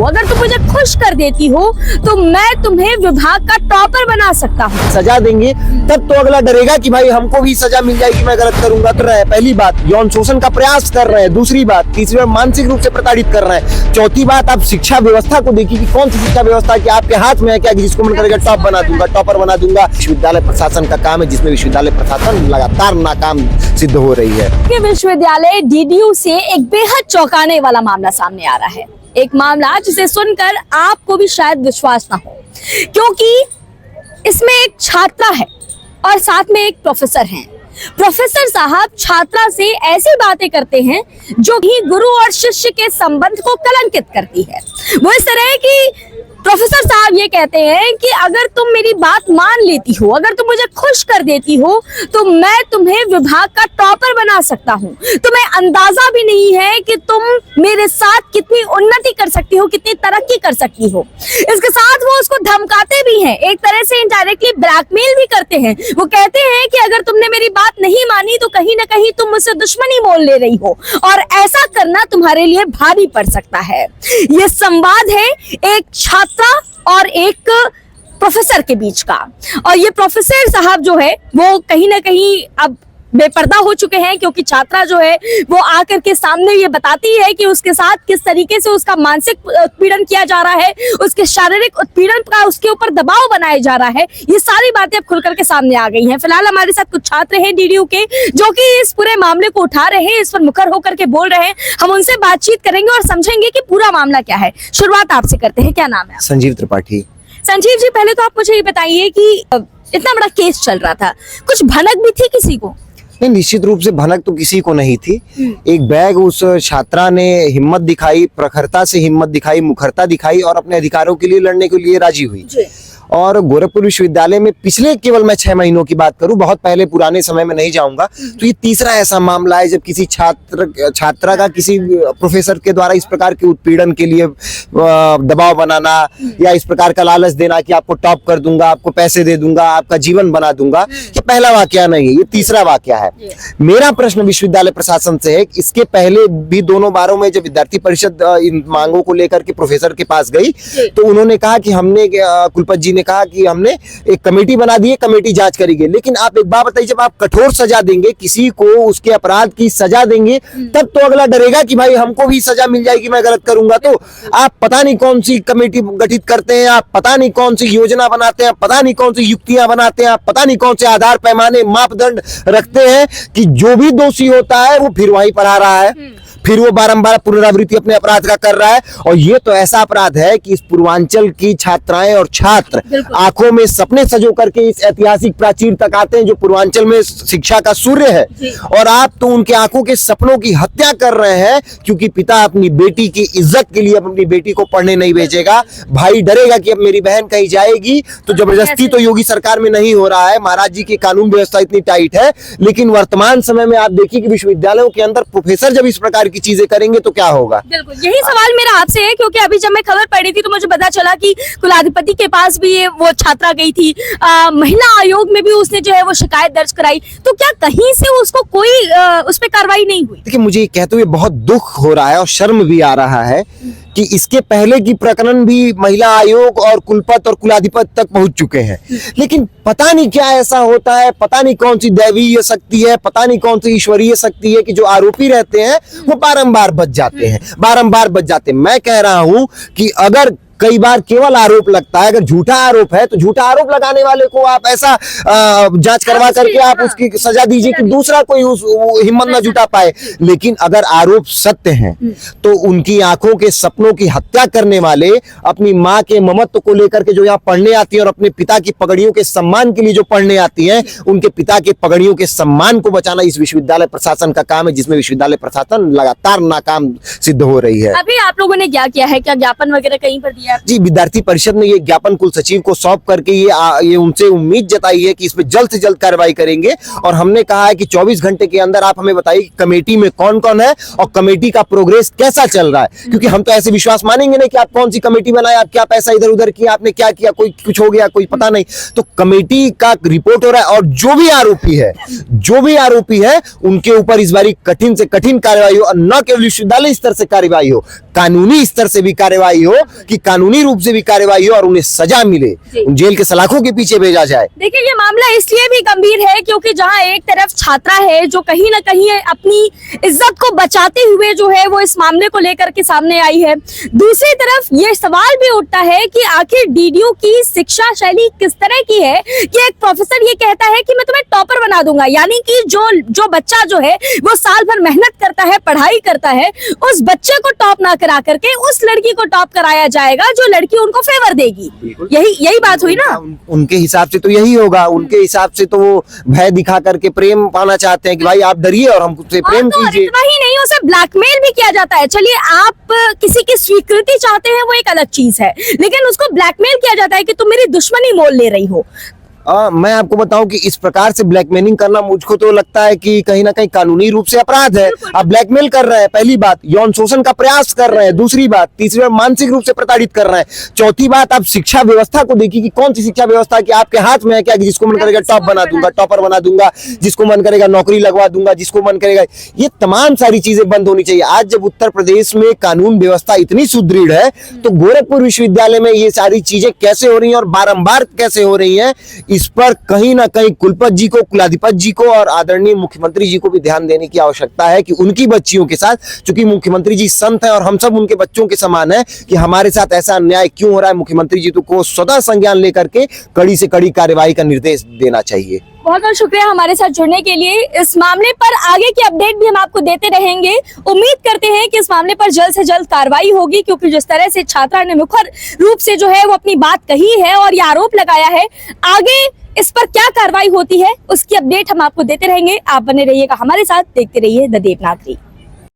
अगर तुम मुझे खुश कर देती हो तो मैं तुम्हें विभाग का टॉपर बना सकता हूँ। सजा देंगे तब तो अगला डरेगा कि भाई हमको भी सजा मिल जाएगी, मैं गलत करूंगा तो रहे। पहली बात यौन शोषण का प्रयास कर रहे हैं, दूसरी बात, तीसरी बात मानसिक रूप से प्रताड़ित कर रहे हैं, चौथी बात आप शिक्षा व्यवस्था को देखिए कि कौन सी शिक्षा व्यवस्था कि आपके हाथ में है क्या, जिसको मन करेगा टॉप बना दूंगा, टॉपर बना दूंगा। विश्वविद्यालय प्रशासन का काम है जिसमें विश्वविद्यालय प्रशासन लगातार नाकाम सिद्ध हो रही है। विश्वविद्यालय डीडीयू से एक बेहद चौंकाने वाला मामला सामने आ रहा है, एक मामला जिसे सुनकर आपको भी शायद विश्वास ना हो, क्योंकि इसमें एक छात्रा है और साथ में एक प्रोफेसर हैं। प्रोफेसर साहब छात्रा से ऐसी बातें करते हैं जो भी गुरु और शिष्य के संबंध को कलंकित करती है। वो इस तरह है कि प्रोफेसर साहब ये कहते हैं कि अगर तुम मेरी बात मान लेती हो, अगर तुम मुझे खुश कर देती हो तो मैं तुम्हें विभाग का टॉपर बना सकता हूँ। तुम्हें अंदाजा भी नहीं है कि तुम मेरे साथ कितनी उन्नति कर सकती हो, कितनी तरक्की कर सकती हो। इसके साथ वो उसको धमकाते भी हैं, एक तरह से इनडायरेक्टली ब्लैकमेल भी करते हैं। वो कहते हैं कि अगर तुमने मेरी बात नहीं मानी तो कहीं ना कहीं तुम मुझसे दुश्मनी मोल ले रही हो और ऐसा करना तुम्हारे लिए भारी पड़ सकता है। ये संवाद है एक छात्र और एक प्रोफेसर के बीच का, और ये प्रोफेसर साहब जो है वो कहीं ना कहीं अब बेपर्दा हो चुके हैं, क्योंकि छात्रा जो है वो आकर के सामने ये बताती है कि उसके साथ किस तरीके से उसका मानसिक उत्पीड़न किया जा रहा है, उसके शारीरिक उत्पीड़न का उसके ऊपर दबाव बनाया जा रहा है। ये सारी बातें अब खुल करके सामने आ गई हैं। फिलहाल हमारे साथ कुछ छात्र हैं डीडीयू के जो कि इस पूरे मामले को उठा रहे हैं, इस पर मुखर होकर के बोल रहे हैं। हम उनसे बातचीत करेंगे और समझेंगे कि पूरा मामला क्या है। शुरुआत आपसे करते हैं, क्या नाम है? संजीव त्रिपाठी। संजीव जी, पहले तो आप मुझे ये बताइए कि इतना बड़ा केस चल रहा था, कुछ भनक भी थी किसी को? नहीं, निश्चित रूप से भनक तो किसी को नहीं थी। एक बैग उस छात्रा ने हिम्मत दिखाई, प्रखरता से हिम्मत दिखाई, मुखरता दिखाई और अपने अधिकारों के लिए लड़ने के लिए राजी हुई। और गोरखपुर विश्वविद्यालय में पिछले केवल मैं 6 महीनों की बात करूं, बहुत पहले पुराने समय में नहीं जाऊंगा, तो ये तीसरा ऐसा मामला है जब किसी छात्रा का किसी प्रोफेसर के द्वारा इस प्रकार के उत्पीड़न के लिए दबाव बनाना या इस प्रकार का लालच देना कि आपको टॉप कर दूंगा, आपको पैसे दे दूंगा, आपका जीवन बना दूंगा। ये पहला वाकया नहीं है, ये तीसरा वाकया है। मेरा प्रश्न विश्वविद्यालय प्रशासन से है, इसके पहले भी दोनों बारों में जब विद्यार्थी परिषद इन मांगों को लेकर के प्रोफेसर के पास गई तो उन्होंने कहा कि हमने, कुलपति जी ने कहा कि हमने एक कमेटी बना दी है, कमेटी जांच करेगी। लेकिन आप एक बात बताइए, जब आप कठोर सजा देंगे किसी को, उसके अपराध की सजा देंगे, तब तो अगला डरेगा कि भाई हमको भी सजा मिल जाएगी, मैं गलत करूंगा तो। आप पता नहीं कौन सी कमेटी गठित करते हैं, आप पता नहीं कौन सी योजना बनाते हैं, पता नहीं कौन सी युक्तियां बनाते हैं, आप पता नहीं कौन से आधार पैमाने मापदंड रखते हैं कि जो भी दोषी होता है वो फिर वहीं पर आ रहा है, फिर वो बारंबार पुनरावृत्ति अपने अपराध का कर रहा है। और ये तो ऐसा अपराध है कि इस पूर्वांचल की छात्राएं और छात्र आंखों में सपने सजो करके इस ऐतिहासिक प्राचीर तक आते हैं जो पूर्वांचल में शिक्षा का सूर्य है, और आप तो उनके आंखों के सपनों की हत्या कर रहे हैं क्योंकि पिता अपनी बेटी की इज्जत के लिए अपनी बेटी को पढ़ने नहीं भेजेगा। भाई डरेगा कि अब मेरी बहन कहीं जाएगी तो जबरदस्ती तो योगी सरकार में नहीं हो रहा है, महाराज जी की कानून व्यवस्था इतनी टाइट है। लेकिन वर्तमान समय में आप देखिए कि विश्वविद्यालयों के अंदर प्रोफेसर जब इस प्रकार की चीजें करेंगे तो क्या होगा। बिल्कुल यही सवाल मेरा आपसे है, क्योंकि अभी जब मैं खबर पढ़ी थी तो मुझे पता चला कि कुलाधिपति के पास भी ये वो छात्रा गई थी, महिला आयोग में भी उसने जो है वो शिकायत दर्ज कराई, तो क्या कहीं से उसको कोई उस पर कार्रवाई नहीं हुई? देखिए, मुझे ये कहते हुए बहुत दुख हो रहा है और शर्म भी आ रहा है कि इसके पहले की प्रकरण भी महिला आयोग और कुलपति और कुलाधिपति तक पहुंच चुके हैं, लेकिन पता नहीं क्या ऐसा होता है, पता नहीं कौन सी दैवीय शक्ति है, पता नहीं कौन सी ईश्वरीय शक्ति है कि जो आरोपी रहते हैं वो बारंबार बच जाते हैं, बारंबार बच जाते हैं। मैं कह रहा हूं कि अगर कई बार केवल आरोप लगता है, अगर झूठा आरोप है तो झूठा आरोप लगाने वाले को आप ऐसा जांच करवा करके आप उसकी सजा दीजिए कि दूसरा कोई हिम्मत ना जुटा पाए। लेकिन अगर आरोप सत्य हैं तो उनकी आंखों के सपनों की हत्या करने वाले, अपनी माँ के ममत्व को लेकर के जो यहाँ पढ़ने आती है और अपने पिता की पगड़ियों के सम्मान के लिए जो पढ़ने आती है, उनके पिता के पगड़ियों के सम्मान को बचाना इस विश्वविद्यालय प्रशासन का काम है, जिसमें विश्वविद्यालय प्रशासन लगातार नाकाम सिद्ध हो रही है। अभी आप लोगों ने क्या किया है? क्या ज्ञापन वगैरह कहीं पर दिया की है? जी, विद्यार्थी परिषद ने ये ज्ञापन कुल सचिव को सौंप करके ये उनसे उम्मीद जताई है कि इसमें जल्द से जल्द कार्रवाई करेंगे। और हमने कहा है कि 24 घंटे के अंदर आप हमें बताइए कि कमेटी में कौन कौन है और कमेटी का प्रोग्रेस कैसा चल रहा है, क्योंकि हम तो ऐसे विश्वास मानेंगे नहीं कि आप कौन सी कमेटी बनाए, आप क्या पैसा इधर उधर किया, आपने क्या किया, कोई कुछ हो गया कोई पता नहीं। तो कमेटी का रिपोर्ट हो रहा है और जो भी आरोपी है उनके ऊपर इस बारी कठिन से कठिन कार्रवाई हो, और न केवल विश्वविद्यालय स्तर से कार्रवाई हो, कानूनी स्तर से भी कार्रवाई हो, कि कानूनी रूप से भी कार्रवाई हो और उन्हें सजा मिले, जेल के सलाखों के पीछे भेजा जाए। देखिए, ये मामला इसलिए भी गंभीर है क्योंकि जहां एक तरफ छात्रा है जो कहीं ना कहीं अपनी इज्जत को बचाते हुए जो है वो इस मामले को लेकर के सामने आई है, दूसरी तरफ ये सवाल भी उठता है कि आखिर डीडीयू की शिक्षा शैली किस तरह की है कि एक प्रोफेसर ये कहता है कि मैं तुम्हें टॉपर बना दूंगा, यानी कि जो बच्चा जो है वो साल भर मेहनत करता है, पढ़ाई करता है, उस बच्चे को टॉप ना करा करके उस लड़की को टॉप कराया जाएगा जो लड़की उनको फेवर देगी। यही बात हुई ना। उनके हिसाब से तो यही होगा, उनके हिसाब से तो वो भय दिखा करके प्रेम पाना चाहते हैं कि भाई आप डरिए और हमसे प्रेम कीजिए। इतना ही नहीं, उसे ब्लैकमेल भी किया जाता है। चलिए, आप किसी की स्वीकृति चाहते हैं वो एक अलग चीज है, लेकिन उसको ब्लैकमेल किया जाता है कि तुम मेरी दुश्मनी मोल ले रही हो। मैं आपको बताऊं कि इस प्रकार से ब्लैकमेलिंग करना मुझको तो लगता है कि कहीं ना कहीं कानूनी रूप से अपराध है। आप ब्लैकमेल कर रहे हैं, पहली बात, यौन शोषण का प्रयास कर रहे हैं, दूसरी बात, तीसरी बात मानसिक रूप से प्रताड़ित कर रहे हैं, चौथी बात आप शिक्षा व्यवस्था को देखिए कि कौन सी शिक्षा व्यवस्था की आपके हाथ में है क्या, कि जिसको मन करेगा टॉपर बना दूंगा, जिसको मन करेगा नौकरी लगवा दूंगा, जिसको मन करेगा। ये तमाम सारी चीजें बंद होनी चाहिए। आज जब उत्तर प्रदेश में कानून व्यवस्था इतनी सुदृढ़ है तो गोरखपुर विश्वविद्यालय में ये सारी चीजें कैसे हो रही हैं और बारंबार कैसे हो रही हैं, इस पर कहीं ना कहीं कुलपति जी को, कुलाधिपति जी को और आदरणीय मुख्यमंत्री जी को भी ध्यान देने की आवश्यकता है कि उनकी बच्चियों के साथ, चूंकि मुख्यमंत्री जी संत हैं और हम सब उनके बच्चों के समान हैं, कि हमारे साथ ऐसा अन्याय क्यों हो रहा है, मुख्यमंत्री जी को स्वतः संज्ञान लेकर के कड़ी से कड़ी कार्रवाई का निर्देश देना चाहिए। बहुत बहुत शुक्रिया हमारे साथ जुड़ने के लिए। इस मामले पर आगे की अपडेट भी हम आपको देते रहेंगे। उम्मीद करते हैं कि इस मामले पर जल्द से जल्द कार्रवाई होगी, क्योंकि जिस तरह से छात्रा ने मुखर रूप से जो है वो अपनी बात कही है और ये आरोप लगाया है, आगे इस पर क्या कार्रवाई होती है उसकी अपडेट हम आपको देते रहेंगे। आप बने रहिएगा हमारे साथ, देखते रहिए द देवनागरी।